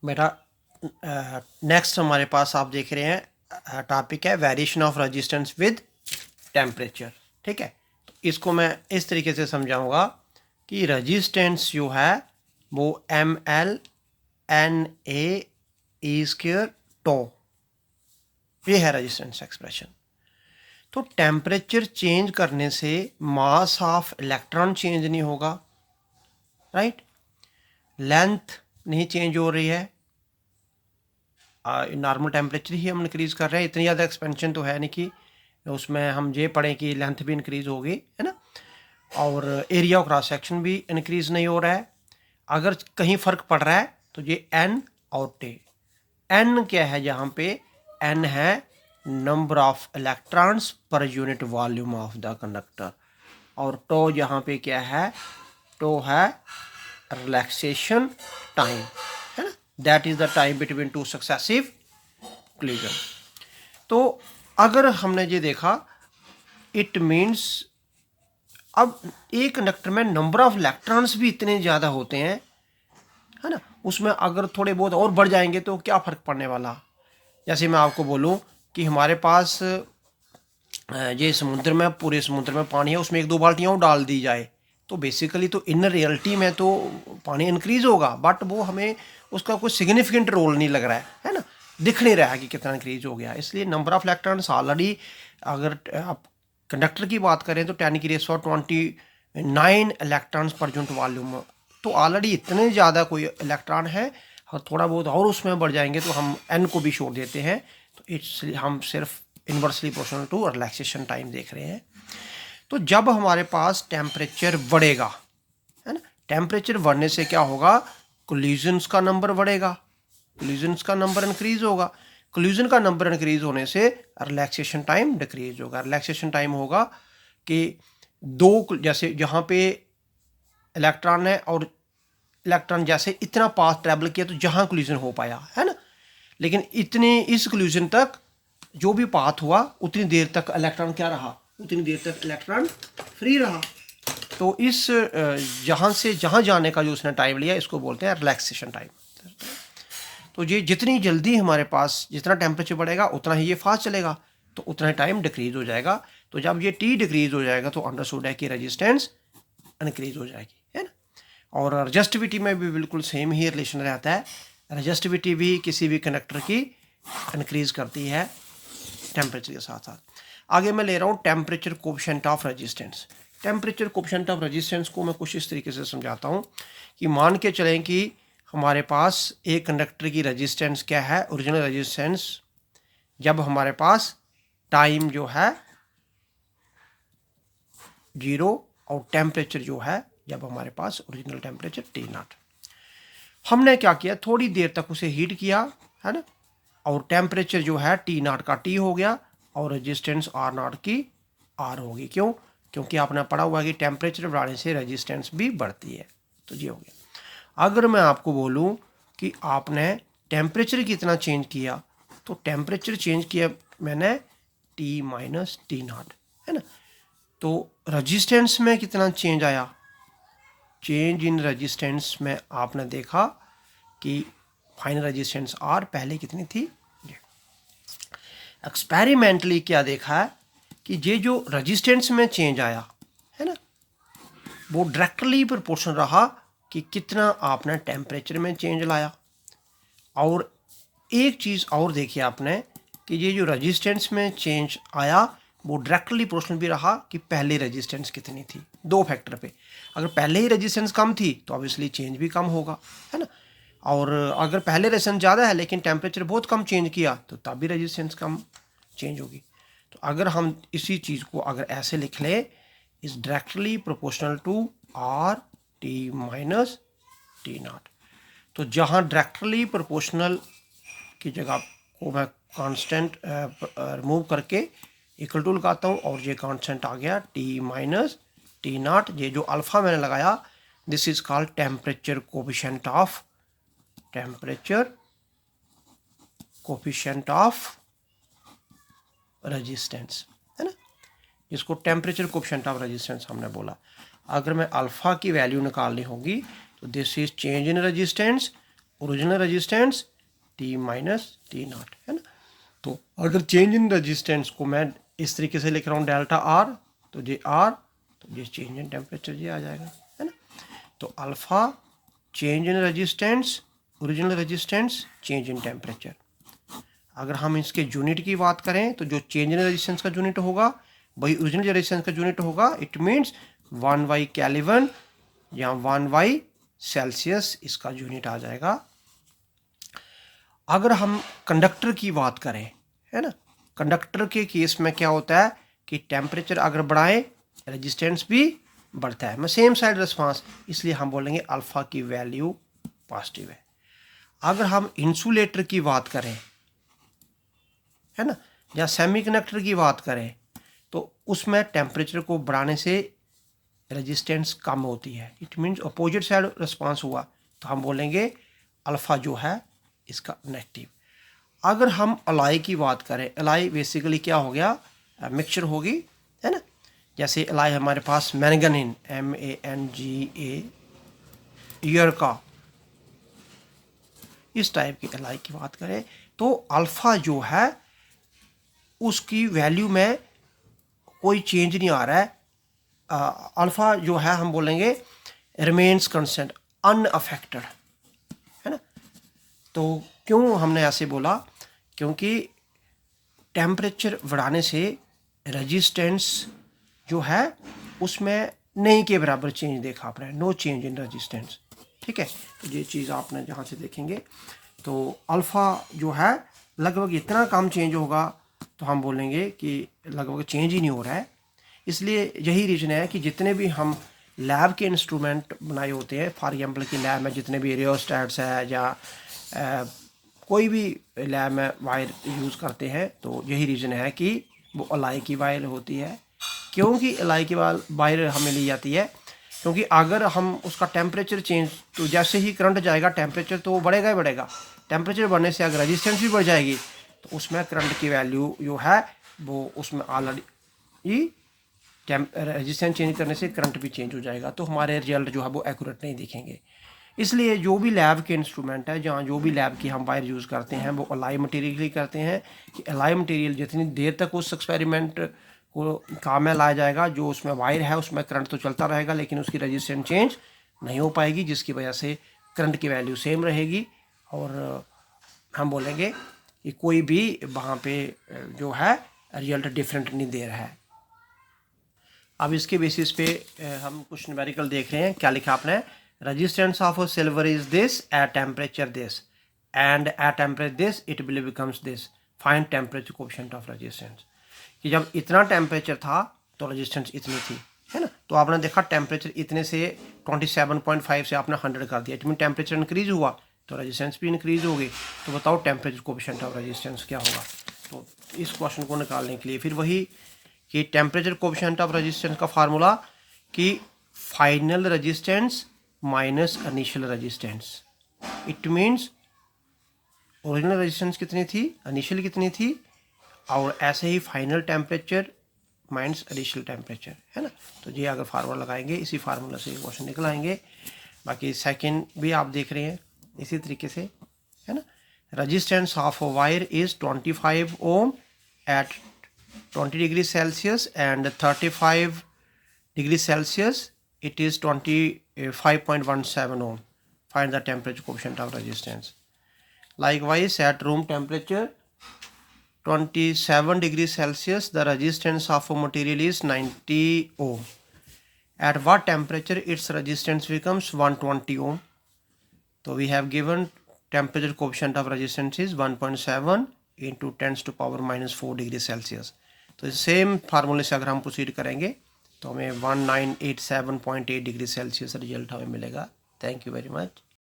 बेटा नेक्स्ट हमारे पास आप देख रहे हैं टॉपिक है variation of resistance with temperature. ठीक है, तो इसको मैं इस तरीके से समझाऊंगा कि रेजिस्टेंस जो है वो mL/NA² टो, ये है रेजिस्टेंस एक्सप्रेशन। तो टेम्परेचर चेंज करने से मास ऑफ इलेक्ट्रॉन चेंज नहीं होगा, राइट। लेंथ नहीं चेंज हो रही है, नॉर्मल टेम्परेचर ही हम इंक्रीज़ कर रहे हैं। इतनी ज़्यादा एक्सपेंशन तो है नहीं कि उसमें हम ये पढ़ें कि लेंथ भी इंक्रीज़ होगी, है ना। और एरिया ऑफ क्रॉस सेक्शन भी इंक्रीज़ नहीं हो रहा है। अगर कहीं फ़र्क पड़ रहा है तो ये एन और टे। एन क्या है यहाँ पे? एन है number of electrons per unit volume of the conductor, और टो यहाँ पे क्या है? टो है रिलैक्सेशन टाइम, है ना। That is the time between two successive collision. तो अगर हमने ये देखा, इट मीन्स अब एक कंडक्टर में नंबर ऑफ इलेक्ट्रॉन्स भी इतने ज़्यादा होते हैं, है ना। उसमें अगर थोड़े बहुत और बढ़ जाएंगे तो क्या फ़र्क पड़ने वाला। जैसे मैं आपको बोलूं कि हमारे पास ये समुद्र में, पूरे समुद्र में पानी है, उसमें एक दो बाल्टियाँ और डाल दी जाए तो बेसिकली तो इन रियलिटी में तो पानी इंक्रीज़ होगा, बट वो हमें उसका कोई सिग्निफिकेंट रोल नहीं लग रहा है ना। दिख नहीं रहा है कि कितना इंक्रीज हो गया। इसलिए नंबर ऑफ इलेक्ट्रॉन्स ऑलरेडी, अगर आप कंडक्टर की बात करें तो 10⁻29 इलेक्ट्रॉन्स पर यूनिट वॉल्यूम, तो ऑलरेडी इतने ज़्यादा कोई इलेक्ट्रॉन है, और थोड़ा बहुत और उसमें बढ़ जाएंगे तो हम एन को भी छोड़ देते हैं। तो इसलिए हम सिर्फ inversely proportional to relaxation time देख रहे हैं। तो जब हमारे पास टेम्परेचर बढ़ेगा, है ना, टेम्परेचर बढ़ने से क्या होगा? कोलिजन्स का नंबर बढ़ेगा, कोलिजन्स का नंबर इंक्रीज होगा। कोलिजन का नंबर इंक्रीज होने से रिलैक्सेशन टाइम डिक्रीज होगा। रिलैक्सेशन टाइम होगा कि दो, जैसे जहाँ पे इलेक्ट्रॉन है और इलेक्ट्रॉन जैसे इतना पाथ ट्रैवल किया तो जहाँ कोलिजन हो पाया, है ना, लेकिन इतने इस कोलिजन तक जो भी पाथ हुआ उतनी देर तक इलेक्ट्रॉन क्या रहा? उतनी देर तक इलेक्ट्रॉन फ्री रहा। तो इस जहाँ से जहाँ जाने का जो उसने टाइम लिया, इसको बोलते हैं रिलैक्सेशन टाइम। तो ये जितनी जल्दी हमारे पास जितना टेम्परेचर बढ़ेगा उतना ही ये फास्ट चलेगा, तो उतना ही टाइम डिक्रीज हो जाएगा। तो जब ये टी डिक्रीज हो जाएगा तो अंडरस्टूड है कि रेजिस्टेंस इंक्रीज हो जाएगी, है ना। और रजिस्टिविटी में भी बिल्कुल सेम ही रिलेशन रहता है। रजिस्टिविटी भी किसी भी कंडक्टर की इंक्रीज करती है टेम्परेचर के साथ साथ। आगे मैं ले रहा हूँ temperature coefficient of resistance. Temperature coefficient of resistance को मैं कुछ इस तरीके से समझाता हूँ कि मान के चलें कि हमारे पास एक कंडक्टर की रेजिस्टेंस क्या है? ओरिजिनल रेजिस्टेंस, जब हमारे पास टाइम जो है 0 और टेम्परेचर जो है जब हमारे पास ओरिजिनल टेम्परेचर T0। हमने क्या किया? थोड़ी देर तक उसे हीट किया, है ना, और टेम्परेचर जो है T0 का T हो गया और रेजिस्टेंस R0 की R होगी। क्यों? क्योंकि आपने पढ़ा हुआ है कि टेम्परेचर बढ़ाने से रेजिस्टेंस भी बढ़ती है। तो ये हो गया। अगर मैं आपको बोलूं कि आपने टेम्परेचर कितना चेंज किया, तो टेम्परेचर चेंज किया मैंने T-T0, है ना। तो रेजिस्टेंस में कितना चेंज आया? चेंज इन रेजिस्टेंस में आपने देखा कि फाइनल रेजिस्टेंस R पहले कितनी थी। एक्सपेरिमेंटली क्या देखा है कि ये जो रेजिस्टेंस में चेंज आया, है ना, वो डायरेक्टली प्रोपोर्शनल रहा कि कितना आपने टेम्परेचर में चेंज लाया। और एक चीज़ और देखिए आपने कि ये जो रेजिस्टेंस में चेंज आया वो डायरेक्टली प्रोपोर्शनल भी रहा कि पहले रेजिस्टेंस कितनी थी। दो फैक्टर पे, अगर पहले ही रेजिस्टेंस कम थी तो ऑब्वियसली चेंज भी कम होगा, है ना। और अगर पहले रेजिस्टेंस ज़्यादा है लेकिन टेम्परेचर बहुत कम चेंज किया तो तब भी रेजिस्टेंस कम चेंज होगी। तो अगर हम इसी चीज़ को अगर ऐसे लिख लें, is directly proportional to R T-T0। तो जहाँ डायरेक्टली प्रोपोर्शनल की जगह को मैं कांस्टेंट रिमूव करके इक्वल टू लगाता हूँ और ये कांस्टेंट आ गया T-T0। ये जो अल्फ़ा मैंने लगाया, this is called temperature coefficient of resistance, है ना, जिसको टेम्परेचर कोएफिशिएंट ऑफ रेजिस्टेंस हमने बोला। अगर मैं अल्फ़ा की वैल्यू निकालनी होगी तो this is change in resistance original resistance T minus T not, है ना। तो अगर चेंज इन रेजिस्टेंस को मैं इस तरीके से लिख रहा हूँ डेल्टा आर, तो ये आर, तो ये चेंज इन टेम्परेचर ये आ जाएगा, है ना। तो alpha change in resistance, original resistance, change in temperature. अगर हम इसके यूनिट की बात करें तो जो चेंज इन रेजिस्टेंस का यूनिट होगा वही ओरिजिनल रेजिस्टेंस का यूनिट होगा। इट मीन्स 1/, केल्विन या 1/, सेल्सियस इसका यूनिट आ जाएगा। अगर हम कंडक्टर की बात करें, है ना, कंडक्टर के केस में क्या होता है कि टेम्परेचर अगर बढ़ाएं रेजिस्टेंस भी बढ़ता है, मैं सेम साइड रिस्पांस, इसलिए हम बोलेंगे अल्फा की वैल्यू पॉजिटिव है। अगर हम इंसुलेटर की बात करें, है ना, या सेमीकंडक्टर की बात करें, तो उसमें टेम्परेचर को बढ़ाने से रेजिस्टेंस कम होती है। It means opposite side response हुआ, तो हम बोलेंगे अल्फा जो है इसका नेगेटिव। अगर हम अलाई की बात करें, अलाई बेसिकली क्या हो गया, मिक्सचर होगी, है ना। जैसे अलाई हमारे पास मैंगनीन, MANGA, ईयर का, इस टाइप की अलाई की बात करें तो अल्फा जो है उसकी वैल्यू में कोई चेंज नहीं आ रहा है। अल्फा जो है हम बोलेंगे रिमेन्स कंस्टेंट, अनअफेक्टेड, है ना। तो क्यों हमने ऐसे बोला, क्योंकि टेम्परेचर बढ़ाने से रेजिस्टेंस जो है उसमें नहीं के बराबर चेंज देखा आपने, नो चेंज इन रेजिस्टेंस, ठीक है। तो ये चीज़ आपने जहाँ से देखेंगे तो अल्फ़ा जो है लगभग इतना कम चेंज होगा, तो हम बोलेंगे कि लगभग चेंज ही नहीं हो रहा है। इसलिए यही रीज़न है कि जितने भी हम लैब के इंस्ट्रूमेंट बनाए होते हैं, फॉर एग्जांपल की लैब में जितने भी रियोस्टैट्स है या कोई भी लैब में वायर यूज़ करते हैं, तो यही रीज़न है कि वो अलाई की वायर होती है। क्योंकि अलाई की वायर हमें ली जाती है, क्योंकि अगर हम उसका टेम्परेचर चेंज, तो जैसे ही करंट जाएगा टेम्परेचर तो वो बढ़ेगा ही बढ़ेगा। टेम्परेचर बढ़ने से अगर रेजिस्टेंस भी बढ़ जाएगी तो उसमें करंट की वैल्यू जो है वो उसमें ऑलरेडी रेजिस्टेंस चेंज करने से करंट भी चेंज हो जाएगा, तो हमारे रिजल्ट जो है वो एक्यूरेट नहीं दिखेंगे। इसलिए जो भी लैब के इंस्ट्रूमेंट है, जहाँ जो भी लैब की हम वायर यूज़ करते हैं, वो अलाई मटेरियल ही करते हैं कि अलाई मटेरियल जितनी देर तक उस एक्सपेरिमेंट को काम में लाया जाएगा, जो उसमें वायर है उसमें करंट तो चलता रहेगा लेकिन उसकी रेजिस्टेंस चेंज नहीं हो पाएगी, जिसकी वजह से करंट की वैल्यू सेम रहेगी और हम बोलेंगे कि कोई भी वहाँ पे जो है रिजल्ट डिफरेंट नहीं दे रहा है। अब इसके बेसिस पे हम कुछ न्यूमेरिकल देख रहे हैं। क्या लिखा आपने, resistance of silver is this at temperature this and at temperature this it will becomes this, find temperature coefficient of resistance. कि जब इतना टेम्परेचर था तो रेजिस्टेंस इतनी थी, है ना। तो आपने देखा टेम्परेचर इतने से 27.5 से आपने 100 कर दिया, इट मीन टेम्परेचर इंक्रीज हुआ तो रेजिस्टेंस भी इंक्रीज होगी। तो बताओ टेम्परेचर कोएफिशिएंट ऑफ रेजिस्टेंस क्या होगा। तो इस क्वेश्चन को निकालने के लिए फिर वही कि टेम्परेचर कोएफिशिएंट ऑफ रेजिस्टेंस का फार्मूला कि final resistance minus initial resistance. It means original resistance कितनी थी, इनिशियल कितनी थी, और ऐसे ही final temperature minus initial temperature, है ना। तो ये अगर फार्मूला लगाएंगे इसी फार्मूला से क्वेश्चन निकल आएंगे। बाकी सेकंड भी आप देख रहे हैं इसी तरीके से, है ना। Resistance of wire is 25 ohm at 20 degree Celsius and 35 degree Celsius it is 25.17 ohm. Find the temperature coefficient of resistance. Likewise, at room temperature 27 degrees Celsius, the resistance of a material is 90 ohm. At what temperature its resistance becomes 120 ohm? So we have given temperature coefficient of resistance is 1.7 into 10 to power minus 4 degree Celsius. तो same फार्मूले से अगर हम proceed करेंगे तो हमें 1987.8 degree Celsius result हमें मिलेगा। Thank you very much.